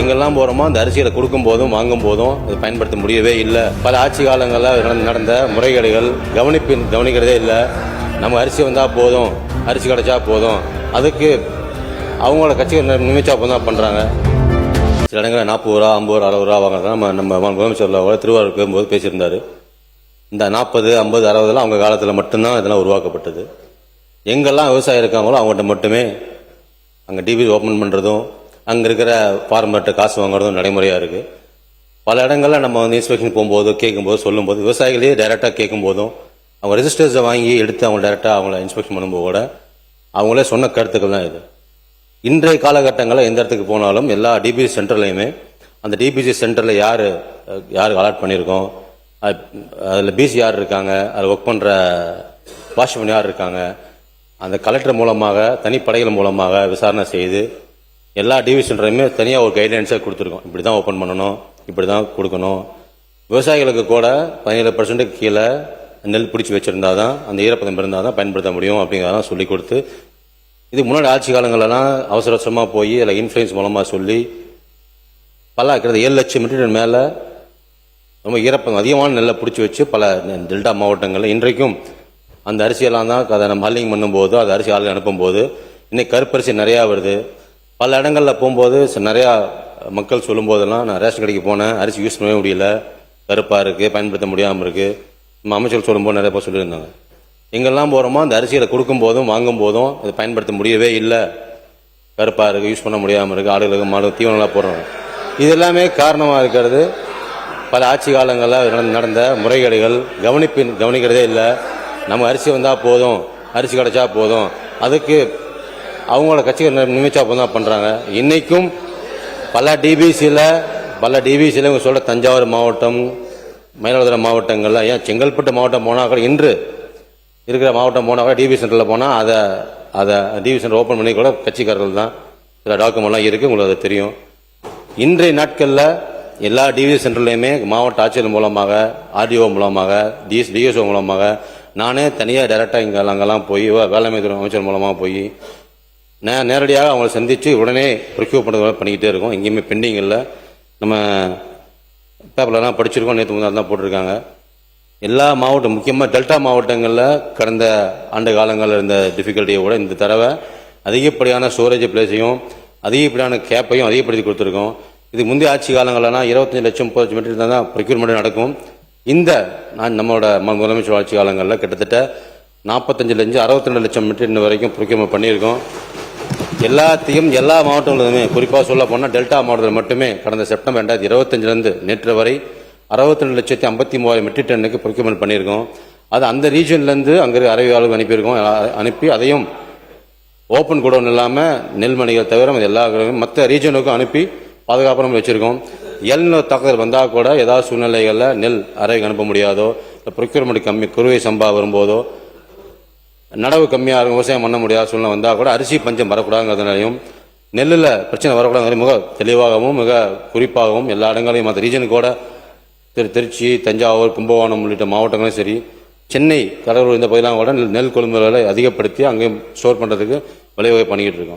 எங்கெல்லாம் போகிறோமோ அந்த அரிசிகளை கொடுக்கும் போதும் வாங்கும் போதும் அதை பயன்படுத்த முடியவே இல்லை. பல ஆட்சி காலங்களில் நடந்த முறைகேடுகள் கவனிக்கிறதே இல்லை. நம்ம அரிசி வந்தால் போதும், அரிசி கிடைச்சா போதும், அதுக்கு அவங்களோட கட்சிகள் நிமிச்சா தான் பண்ணுறாங்க. சில இடங்களில் 40 ரூபா 50 ரூபா 60 ரூபா வாங்குறதா நம்ம முதலமைச்சர் திருவாரூர் போது பேசியிருந்தார். இந்த 40 50 60 அவங்க காலத்தில் மட்டும்தான் இதெல்லாம் உருவாக்கப்பட்டது. எங்கெல்லாம் விவசாயம் இருக்காங்களோ அவங்கள்ட்ட மட்டுமே அங்கே டிவி ஓப்பன் பண்ணுறதும் அங்கே இருக்கிற ஃபார்மர்கிட்ட காசு வாங்குறதும் நடைமுறையாக இருக்குது. பல இடங்களில் நம்ம இன்ஸ்பெக்ஷன் போகும்போது கேட்கும்போது சொல்லும்போது விவசாயிகளே டைரெக்டாக கேட்கும்போதும் அவங்க ரெஜிஸ்டர்ஸை வாங்கி எடுத்து அவங்க டைரெக்டாக அவங்கள இன்ஸ்பெக்ஷன் பண்ணும்போது கூட அவங்களே சொன்ன கருத்துக்கள் தான் இது. இன்றைய காலகட்டங்களில் எந்த இடத்துக்கு போனாலும் எல்லா டிபிசி சென்டர்லையுமே அந்த டிபிசி சென்டரில் யாருக்கு அலாட் பண்ணியிருக்கோம், அதில் பிசி யார் இருக்காங்க, அதில் ஒர்க் பண்ணுற வாட்ச்மேன் யார் இருக்காங்க, அந்த கலெக்டர் மூலமாக தனிப்படைகள் மூலமாக விசாரணை செய்து எல்லா டிவி சென்டரையுமே தனியாக ஒரு கைட்லைன்ஸாக கொடுத்துருக்கோம். இப்படி தான் ஓப்பன் பண்ணணும், இப்படி தான் கொடுக்கணும். விவசாயிகளுக்கு கூட 17% கீழே நெல் பிடிச்சி வச்சுருந்தா தான் அந்த ஈரப்பதம் இருந்தால் தான் பயன்படுத்த முடியும் அப்படிங்கிறதான் சொல்லி கொடுத்து, இது முன்னாடி ஆட்சி காலங்களெல்லாம் அவசர அவசரமாக போய் அதில் இன்ஃப்ளூயன்ஸ் மூலமாக சொல்லி பல இருக்கிறது 7 லட்சம் மெட்ரிக் மேலே ரொம்ப ஈரப்பதம் அதிகமான நெல்லை பிடிச்சி வச்சு பல டெல்டா மாவட்டங்களில் இன்றைக்கும் அந்த அரிசியெல்லாம் தான் அதை நம்ம ஹல்லிங் பண்ணும்போது அது அரிசி ஆளுங்க அனுப்பும்போது இன்னைக்கு கருப்பரிசி நிறையா வருது. பல இடங்களில் போகும்போது நிறையா மக்கள் சொல்லும்போதெல்லாம் நான் ரேஷன் கடைக்கு போனேன், அரிசி யூஸ் பண்ணவே முடியல, கருப்பாக இருக்குது, பயன்படுத்த முடியாமல் இருக்குது. நம்ம அமைச்சர்கள் சொல்லும்போது நிறைய பேர் சொல்லியிருந்தாங்க. எங்கெல்லாம் போகிறோமோ அந்த அரிசிகளை கொடுக்கும் போதும் வாங்கும் போதும் அதை பயன்படுத்த முடியவே இல்லை, கருப்பாக இருக்குது, யூஸ் பண்ண முடியாமல் இருக்குது, ஆடுகளுக்கு மாடு தீவனம்லாம் போடுறோம். இது எல்லாமே காரணமாக இருக்கிறது பல ஆட்சி காலங்களில் நடந்த முறைகேடுகள் கவனிக்கிறதே இல்லை. நம்ம அரிசி வந்தால் போதும், அரிசி கிடைச்சா போதும், அதுக்கு அவங்களோட கட்சிகள் நிமிச்சா தான் பண்ணுறாங்க. இன்றைக்கும் பல டிபிசியில் இவங்க சொல்கிற தஞ்சாவூர் மாவட்டம், மயிலாடுதுறை மாவட்டங்களில், ஏன் செங்கல்பட்டு மாவட்டம் போனால் கூட, இன்று இருக்கிற மாவட்டம் போனால் கூட டிபி சென்டரில் போனால் அதை டிவி சென்டர் ஓப்பன் பண்ணி கூட கட்சிக்காரர்கள் தான். சில டாக்குமெண்ட்லாம் இருக்குது, உங்களுக்கு அது தெரியும். இன்றைய நாட்களில் எல்லா டிவி சென்டர்லையுமே மாவட்ட ஆட்சியர் மூலமாக, ஆர்டிஓ மூலமாக, டிஎஸ்ஓ மூலமாக, நானே தனியாக டைரெக்டாக அங்கெல்லாம் போய் வேளாண்மை துறை அமைச்சர் மூலமாக போய் நேரடியாக அவங்களை சந்தித்து உடனே ப்ரொக்யூர் பண்ணுறது பண்ணிக்கிட்டே இருக்கோம். எங்கேயுமே பெண்டிங் இல்லை. நம்ம பேப்பர்லாம் படிச்சிருக்கோம், நேற்று முன்னாடி தான் போட்டிருக்காங்க. எல்லா மாவட்டம், முக்கியமாக டெல்டா மாவட்டங்களில் கடந்த ஆண்டு காலங்களில் இருந்த டிஃபிகல்ட்டியை விட இந்த தடவை அதிகப்படியான ஸ்டோரேஜ் பிளேஸையும் அதிகப்படியான கேப்பையும் அதிகப்படுத்தி கொடுத்துருக்கோம். இது முந்தைய ஆட்சி காலங்கள்லாம் 25 லட்சம் 30 லட்சம் மெட்ரிக் தான் ப்ரொக்யூர்மெண்ட் நடக்கும். நம்மளோட முதலமைச்சர் ஆட்சி காலங்களில் கிட்டத்தட்ட 45 62 லட்சம் மெட்ரிக் வரைக்கும் ப்ரொக்யூர்மெண்ட் பண்ணியிருக்கோம். எல்லாத்தையும் எல்லா மாவட்டங்களுமே, குறிப்பாக சொல்ல போனால் டெல்டா மாவட்டத்தில் மட்டுமே கடந்த செப்டம்பர் 2025 நேற்று வரை 62,53,000 மெட்ரிக் டன்னுக்கு ப்ரொக்யூர்மெண்ட் பண்ணியிருக்கோம். அது அந்த ரீஜன்லேருந்து அங்கே அறிவியாளர்கள் அனுப்பியிருக்கோம். அனுப்பி அதையும் ஓப்பன் குடோன் இல்லாமல் நெல்மணிகள் தவிர எல்லா மற்ற ரீஜனுக்கும் அனுப்பி பாதுகாப்பாக வச்சுருக்கோம். தாக்குதல் வந்தால் கூட ஏதாவது சூழ்நிலைகளில் நெல் அறைக்கு அனுப்ப முடியாதோ, ப்ரொக்யூர்மெண்ட் குறுவை சம்பா வரும்போதோ, நடவு கம்மியாக இருக்கும், விவசாயம் பண்ண முடியாத சூழ்நிலை வந்தால் கூட அரிசி பஞ்சம் வரக்கூடாதுங்கிறதுனாலையும், நெல்லில் பிரச்சனை வரக்கூடாது மிக தெளிவாகவும் மிக குறிப்பாகவும் எல்லா இடங்களையும் மற்ற ரீஜனுக்கூட திருச்சி, தஞ்சாவூர், கும்பகோணம் உள்ளிட்ட மாவட்டங்களும் சரி, சென்னை, கடலூர் இந்த பகுதியெல்லாம் கூட நெல் கொள்முதலை அதிகப்படுத்தி அங்கேயும் ஸ்டோர் பண்ணுறதுக்கு வழிவகை பண்ணிக்கிட்டு இருக்கோம்.